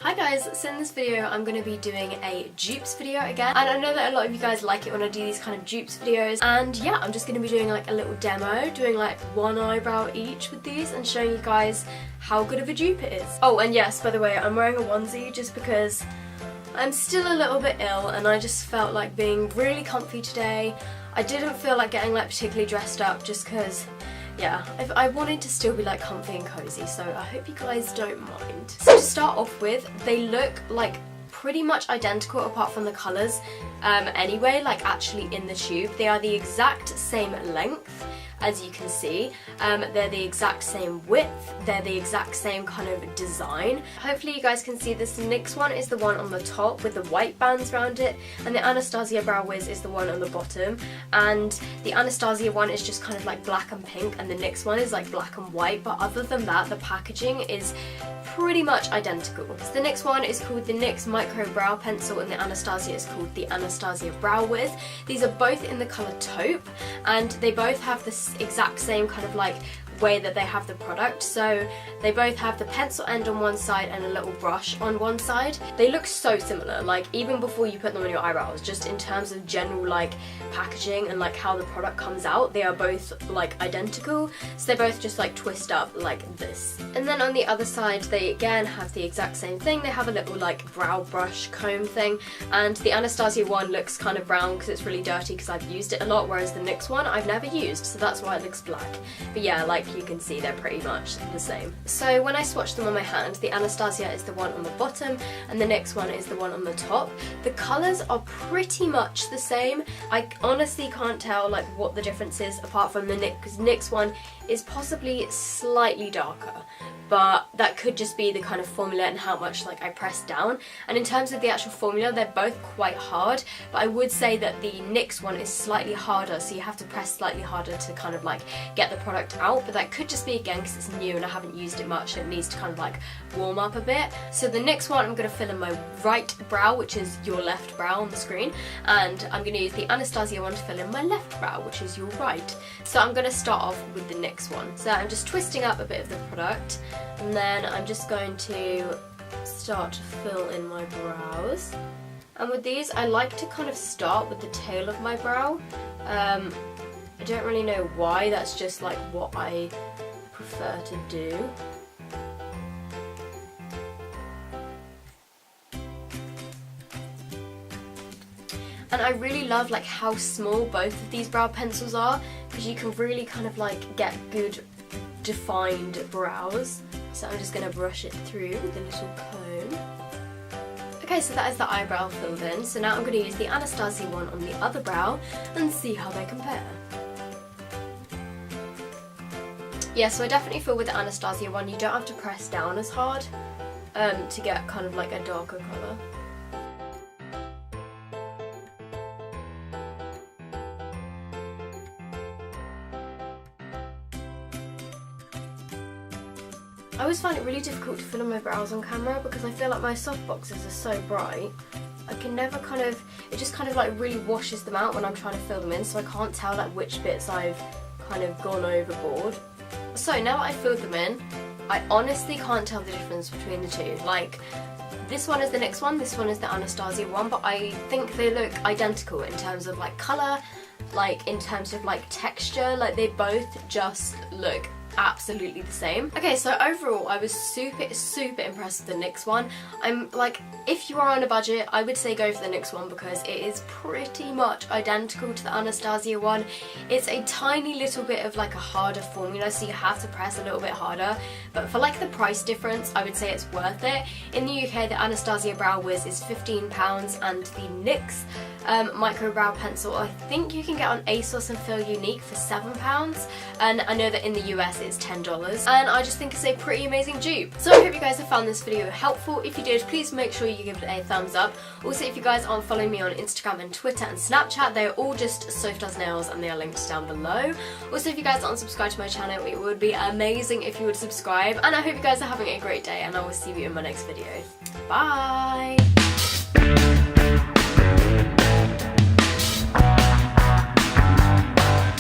Hi guys, so in this video I'm going to be doing a dupes video again, and I know that a lot of you guys like it when I do these kind of dupes videos, and yeah, I'm just going to be doing like a little demo, doing like one eyebrow each with these and showing you guys how good of a dupe it is. Oh, and yes, by the way, I'm wearing a onesie just because I'm still a little bit ill and I just felt like being really comfy today. I didn't feel like getting like particularly dressed up just because, yeah, I wanted to still be like comfy and cozy, so I hope you guys don't mind. So to start off with, they look like pretty much identical apart from the colours anyway, like actually in the tube. They are the exact same length, as you can see. They're the exact same width, they're the exact same kind of design. Hopefully you guys can see this NYX one is the one on the top with the white bands around it, and the Anastasia Brow Wiz is the one on the bottom, and the Anastasia one is just kind of like black and pink, and the NYX one is like black and white, but other than that the packaging is pretty much identical. So the NYX one is called the NYX Micro Brow Pencil and the Anastasia is called the Anastasia Brow Wiz. These are both in the colour taupe, and they both have this exact same kind of like way that they have the product. So they both have the pencil end on one side and a little brush on one side. They look so similar, like even before you put them on your eyebrows, just in terms of general like packaging and like how the product comes out, they are both like identical. So they both just like twist up like this. And then on the other side they again have the exact same thing. They have a little like brow brush comb thing, and the Anastasia one looks kind of brown because it's really dirty because I've used it a lot, whereas the NYX one I've never used, so that's why it looks black. But yeah, like you can see they're pretty much the same. So when I swatch them on my hand, the Anastasia is the one on the bottom and the NYX one is the one on the top. The colours are pretty much the same. I honestly can't tell like what the difference is apart from the NYX, because NYX one is possibly slightly darker, but that could just be the kind of formula and how much like I press down. And in terms of the actual formula, they're both quite hard, but I would say that the NYX one is slightly harder, so you have to press slightly harder to kind of like get the product out, but that could just be again because it's new and I haven't used it much and it needs to kind of like warm up a bit. So the NYX one I'm going to fill in my right brow, which is your left brow on the screen, and I'm going to use the Anastasia one to fill in my left brow, which is your right. So I'm going to start off with the NYX one. So I'm just twisting up a bit of the product, and then I'm just going to start to fill in my brows. And with these I like to kind of start with the tail of my brow. I don't really know why, that's just like what I prefer to do. And I really love like how small both of these brow pencils are, because you can really kind of like get good defined brows. So I'm just going to brush it through with a little comb. Okay, so that is the eyebrow filled in. So now I'm going to use the Anastasia one on the other brow and see how they compare. Yeah, so I definitely feel with the Anastasia one you don't have to press down as hard to get kind of like a darker colour. I always find it really difficult to fill in my brows on camera because I feel like my softboxes are so bright. I can never kind of, it just kind of like really washes them out when I'm trying to fill them in, so I can't tell like which bits I've kind of gone overboard. So now that I've filled them in, I honestly can't tell the difference between the two. Like, this one is the NYX one, this one is the Anastasia one, but I think they look identical in terms of like colour, like in terms of like texture, like they both just look absolutely the same. Okay, so overall I was super impressed with the NYX one. I'm like, if you are on a budget, I would say go for the NYX one because it is pretty much identical to the Anastasia one. It's a tiny little bit of like a harder formula, so you have to press a little bit harder, but for like the price difference I would say it's worth it. In the UK the Anastasia Brow Wiz is £15 and the NYX Micro Brow Pencil I think you can get on ASOS and Feel Unique for £7, and I know that in the US it's $10, and I just think it's a pretty amazing dupe. So I hope you guys have found this video helpful. If you did, please make sure you give it a thumbs up. Also, if you guys aren't following me on Instagram and Twitter and Snapchat, they are all just sophdoesnails and they are linked down below. Also, if you guys aren't subscribed to my channel, it would be amazing if you would subscribe, and I hope you guys are having a great day, and I will see you in my next video. Bye!